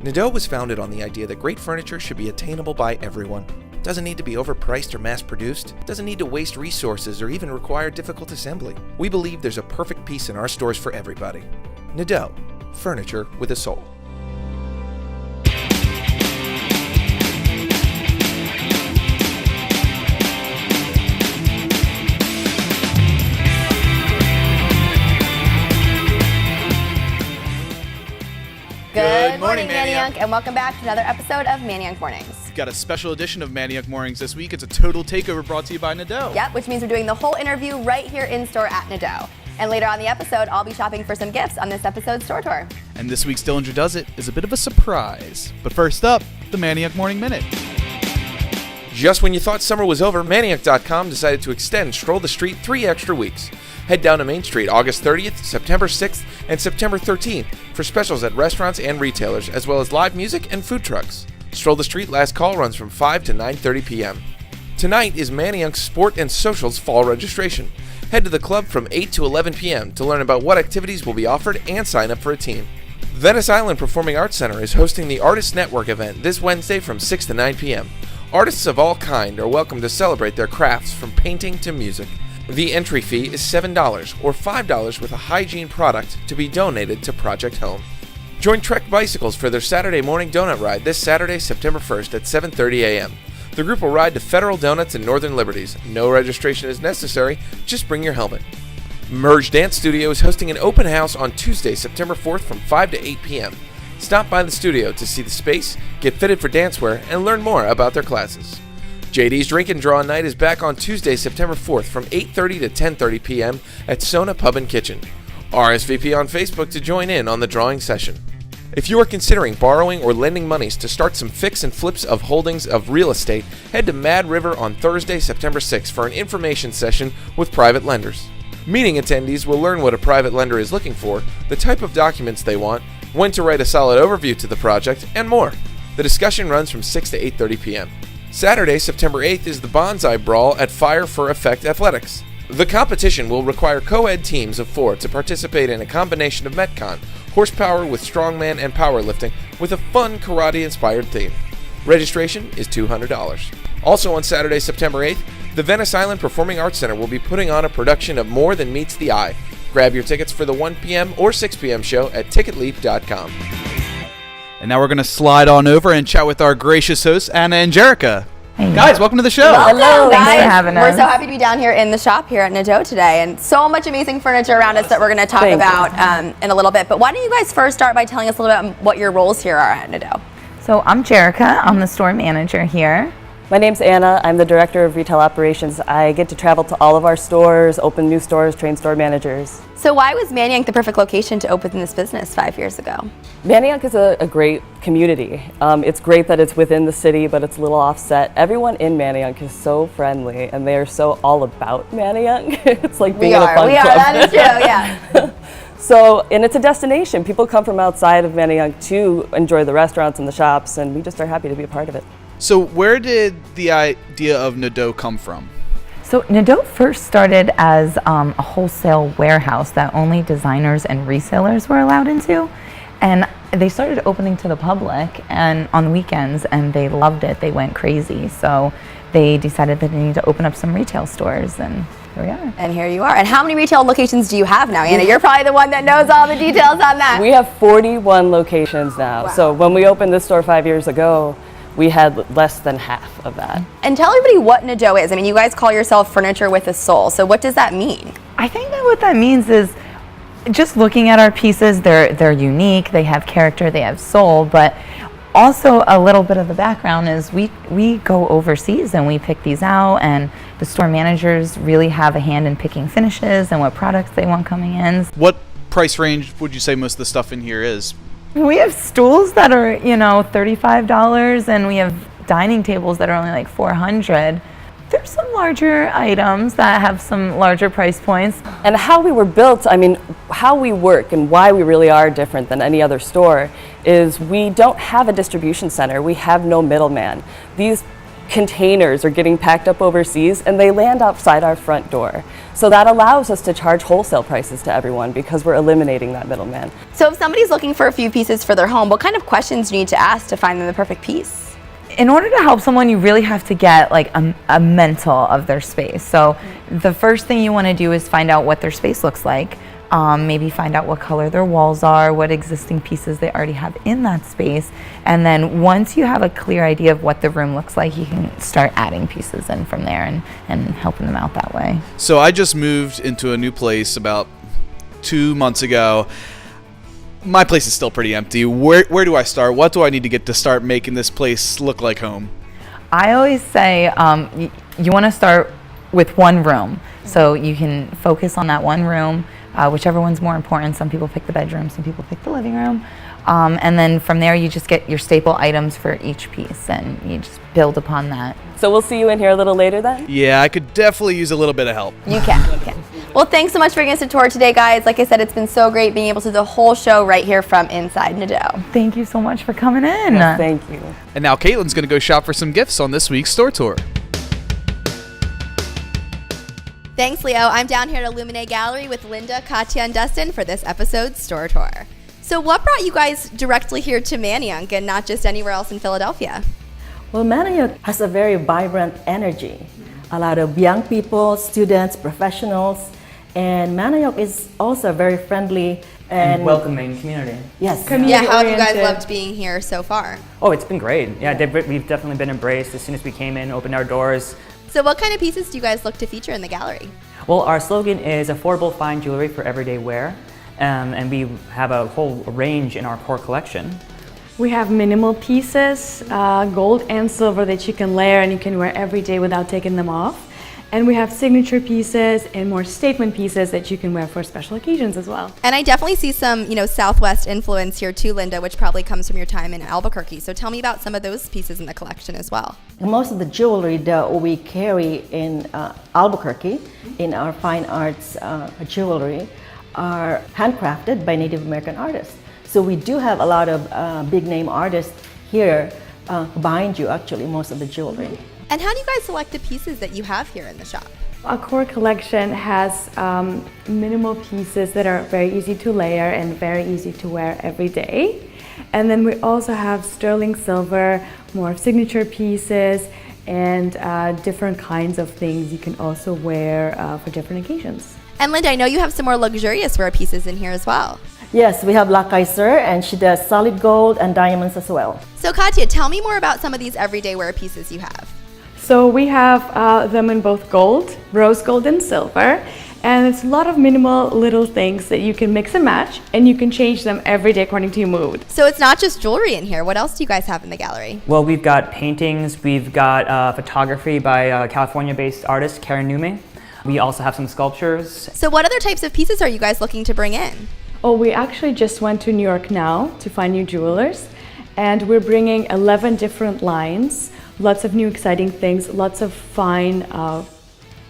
Nadeau was founded on the idea that great furniture should be attainable by everyone. It doesn't need to be overpriced or mass-produced. It doesn't need to waste resources or even require difficult assembly. We believe there's a perfect piece in our stores for everybody. Nadeau, furniture with a soul. Good morning, Manayunk, and welcome back to another episode of Manayunk Mornings. We've got a special edition of Manayunk Mornings this week. It's a total takeover brought to you by Nadeau. Yep, which means we're doing the whole interview right here in store at Nadeau. And later on the episode, I'll be shopping for some gifts on this episode's store tour. And this week's Dillinger Does It is a bit of a surprise. But first up, the Manayunk Morning Minute. Just when you thought summer was over, Manayunk.com decided to extend Stroll the Street 3 extra weeks. Head down to Main Street August 30th, September 6th, and September 13th for specials at restaurants and retailers, as well as live music and food trucks. Stroll the Street last call runs from 5 to 9:30 p.m. Tonight is Manayunk's Sport and Socials fall registration. Head to the club from 8 to 11 p.m. to learn about what activities will be offered and sign up for a team. Venice Island Performing Arts Center is hosting the Artist Network event this Wednesday from 6 to 9 p.m. Artists of all kind are welcome to celebrate their crafts from painting to music. The entry fee is $7 or $5 with a hygiene product to be donated to Project Home. Join Trek Bicycles for their Saturday morning donut ride this Saturday, September 1st at 7:30 a.m. The group will ride to Federal Donuts and Northern Liberties. No registration is necessary, just bring your helmet. Merge Dance Studio is hosting an open house on Tuesday, September 4th from 5 to 8 p.m. Stop by the studio to see the space, get fitted for dancewear, and learn more about their classes. JD's Drink and Draw Night is back on Tuesday, September 4th from 8:30 to 10:30 p.m. at Sona Pub and Kitchen. RSVP on Facebook to join in on the drawing session. If you are considering borrowing or lending monies to start some fix and flips of holdings of real estate, head to Mad River on Thursday, September 6th for an information session with private lenders. Meeting attendees will learn what a private lender is looking for, the type of documents they want, when to write a solid overview to the project, and more. The discussion runs from 6 to 8:30 p.m. Saturday, September 8th is the Bonsai Brawl at Fire for Effect Athletics. The competition will require co-ed teams of 4 to participate in a combination of Metcon, horsepower with strongman and powerlifting, with a fun karate-inspired theme. Registration is $200. Also on Saturday, September 8th, the Venice Island Performing Arts Center will be putting on a production of More Than Meets the Eye. Grab your tickets for the 1 p.m. or 6 p.m. show at ticketleap.com. And now we're going to slide on over and chat with our gracious hosts, Anna and Jerica. Hey. Guys, welcome to the show. Hello, Thanks guys. for having us. We're so happy to be down here in the shop here at Nadeau today, and so much amazing furniture around us that we're going to talk about in a little bit. But why don't you guys first start by telling us a little bit about what your roles here are at Nadeau? So I'm Jerica. I'm the store manager here. My name's Anna. I'm the director of retail operations. I get to travel to all of our stores, open new stores, train store managers. So why was Manayunk the perfect location to open this business 5 years ago? Manayunk is a great community. It's great that it's within the city, but it's a little offset. Everyone in Manayunk is so friendly, and they are so all about Manayunk. It's like being in a fun club. That is true, yeah. So, and it's a destination. People come from outside of Manayunk to enjoy the restaurants and the shops, and we just are happy to be a part of it. So where did the idea of Nadeau come from? So Nadeau first started as a wholesale warehouse that only designers and resellers were allowed into. And they started opening to the public and on the weekends, and they loved it. They went crazy. So they decided that they needed to open up some retail stores, and here we are. And here you are. And how many retail locations do you have now, Anna? You're probably the one that knows all the details on that. We have 41 locations now. Wow. So when we opened this store 5 years ago, we had less than half of that. And tell everybody what Nadeau is. I mean, you guys call yourself furniture with a soul. So what does that mean? I think that what that means is just looking at our pieces, they're unique, they have character, they have soul, but also a little bit of the background is we go overseas and we pick these out, and the store managers really have a hand in picking finishes and what products they want coming in. What price range would you say most of the stuff in here is? We have stools that are, $35, and we have dining tables that are only like $400. There's some larger items that have some larger price points. And how we were built, how we work and why we really are different than any other store is we don't have a distribution center. We have no middleman. These containers are getting packed up overseas and they land outside our front door. So that allows us to charge wholesale prices to everyone because we're eliminating that middleman. So if somebody's looking for a few pieces for their home, what kind of questions do you need to ask to find them the perfect piece? In order to help someone, you really have to get like a mental of their space. So the first thing you want to do is find out what their space looks like. Maybe find out what color their walls are, what existing pieces they already have in that space. And then once you have a clear idea of what the room looks like, you can start adding pieces in from there and helping them out that way. So I just moved into a new place about 2 months ago. My place is still pretty empty. Where do I start? What do I need to get to start making this place look like home? I always say you want to start with one room. So you can focus on that one room, whichever one's more important. Some people pick the bedroom, some people pick the living room. And then from there, you just get your staple items for each piece and you just build upon that. So we'll see you in here a little later then? Yeah, I could definitely use a little bit of help. You can. Well, thanks so much for giving us a tour today, guys. Like I said, it's been so great being able to do the whole show right here from inside Nadeau. Thank you so much for coming in. Yes, thank you. And now Caitlin's going to go shop for some gifts on this week's store tour. Thanks, Leo. I'm down here at Illuminate Gallery with Linda, Katya, and Dustin for this episode's store tour. So what brought you guys directly here to Manayunk and not just anywhere else in Philadelphia? Well, Manayunk has a very vibrant energy. A lot of young people, students, professionals, and Manayunk is also a very friendly and welcoming community. Yes. Yeah, how have you guys loved being here so far? Oh, it's been great. Yeah, we've definitely been embraced as soon as we came in, opened our doors. So what kind of pieces do you guys look to feature in the gallery? Well, our slogan is affordable fine jewelry for everyday wear, and we have a whole range in our core collection. We have minimal pieces, gold and silver that you can layer and you can wear every day without taking them off. And we have signature pieces and more statement pieces that you can wear for special occasions as well. And I definitely see some, Southwest influence here too, Linda, which probably comes from your time in Albuquerque. So tell me about some of those pieces in the collection as well. Most of the jewelry that we carry in Albuquerque, in our fine arts jewelry, are handcrafted by Native American artists. So we do have a lot of big name artists here behind you, actually, most of the jewelry. And how do you guys select the pieces that you have here in the shop? Our core collection has minimal pieces that are very easy to layer and very easy to wear every day. And then we also have sterling silver, more signature pieces, and different kinds of things you can also wear for different occasions. And Linda, I know you have some more luxurious wear pieces in here as well. Yes, we have La Kaiser, and she does solid gold and diamonds as well. So Katya, tell me more about some of these everyday wear pieces you have. So we have them in both gold, rose gold and silver, and it's a lot of minimal little things that you can mix and match, and you can change them every day according to your mood. So it's not just jewelry in here. What else do you guys have in the gallery? Well, we've got paintings, we've got photography by California-based artist Karen Newman. We also have some sculptures. So what other types of pieces are you guys looking to bring in? Oh, we actually just went to New York now to find new jewelers, and we're bringing 11 different lines, lots of new exciting things, lots of fine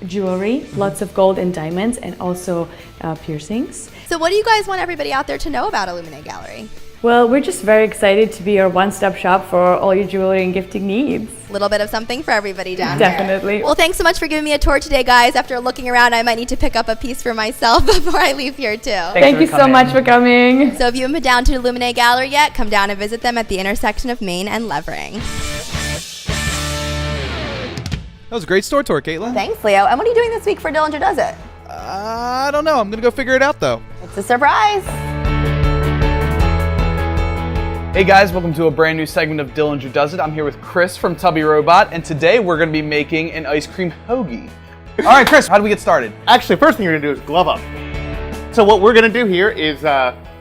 jewelry, lots of gold and diamonds, and also piercings. So what do you guys want everybody out there to know about Illuminate Gallery? Well, we're just very excited to be your one-stop shop for all your jewelry and gifting needs. A little bit of something for everybody down Definitely. here. Well, thanks so much for giving me a tour today, guys. After looking around, I might need to pick up a piece for myself before I leave here, too. Thank you so much for coming. So if you haven't been down to Illuminate Gallery yet, come down and visit them at the intersection of Main and Levering. That was a great store tour, Caitlin. Thanks, Leo. And what are you doing this week for Dillinger Does It? I don't know. I'm going to go figure it out, though. It's a surprise. Hey guys, welcome to a brand new segment of Dillinger Does It. I'm here with Chris from Tubby Robot, and today we're going to be making an ice cream hoagie. All right, Chris, how do we get started? Actually, first thing you're going to do is glove up. So what we're going to do here is,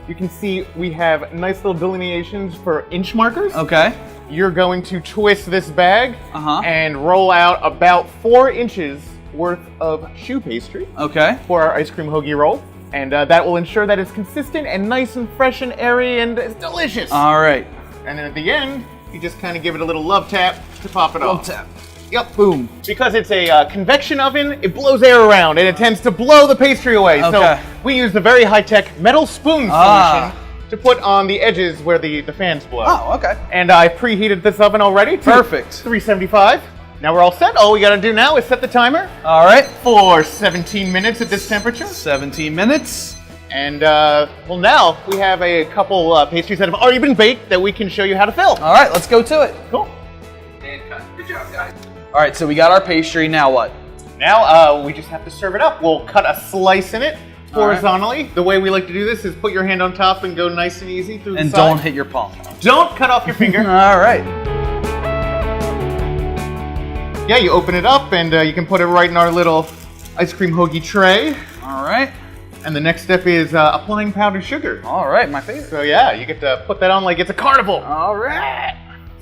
you can see we have nice little delineations for inch markers. Okay. You're going to twist this bag and roll out about 4 inches worth of shoe pastry. Okay. For our ice cream hoagie roll. And that will ensure that it's consistent and nice and fresh and airy and it's delicious. All right. And then at the end, you just kind of give it a little love tap to pop it off. Love tap. Yep, boom. Because it's a convection oven, it blows air around and it tends to blow the pastry away. Okay. So we use the very high-tech metal spoon solution to put on the edges where the fans blow. Oh, okay. And I preheated this oven already to Perfect. 375. Now we're all set. All we gotta do now is set the timer All right. for 17 minutes at this temperature. 17 minutes. And, well, now we have a couple pastries that have already been baked that we can show you how to fill. All right, let's go to it. Cool. And cut. Good job, guys. All right, so we got our pastry. Now what? Now we just have to serve it up. We'll cut a slice in it All right. horizontally. The way we like to do this is put your hand on top and go nice and easy through And the side. don't hit your palm. Don't cut off your finger. All right. Yeah, you open it up and you can put it right in our little ice cream hoagie tray. All right. And the next step is applying powdered sugar. All right, my favorite. So yeah, you get to put that on like it's a carnival. All right.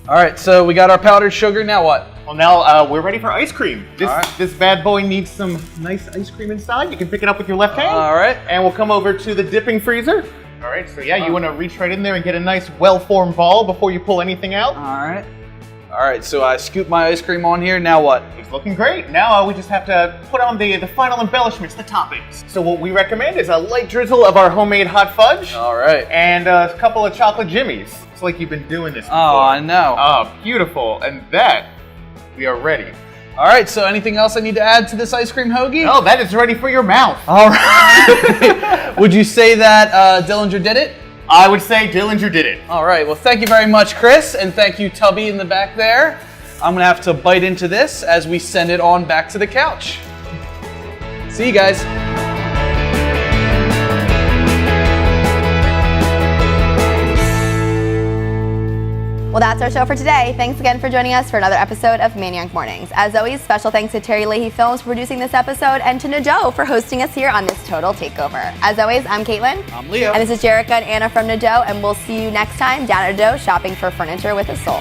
All right, so we got our powdered sugar. Now what? Well, now we're ready for ice cream. All right. This bad boy needs some nice ice cream inside. You can pick it up with your left hand. All right. And we'll come over to the dipping freezer. All right, so yeah, you want to reach right in there and get a nice well-formed ball before you pull anything out. All right. All right, so I scoop my ice cream on here. Now what? It's looking great. Now we just have to put on the final embellishments, the toppings. So what we recommend is a light drizzle of our homemade hot fudge. All right. And a couple of chocolate jimmies. It's like you've been doing this before. Oh, I know. Oh, beautiful. And that, we are ready. All right, so anything else I need to add to this ice cream hoagie? Oh, that is ready for your mouth. All right. Would you say that Dillinger did it? I would say Dillinger did it. All right, well, thank you very much, Chris, and thank you, Tubby, in the back there. I'm going to have to bite into this as we send it on back to the couch. See you guys. Well, that's our show for today. Thanks again for joining us for another episode of Manayunk Mornings. As always, special thanks to Terry Leahy Films for producing this episode and to Nadeau for hosting us here on this total takeover. As always, I'm Caitlin. I'm Leo. And this is Jerica and Anna from Nadeau, and we'll see you next time down at Nadeau shopping for furniture with a soul.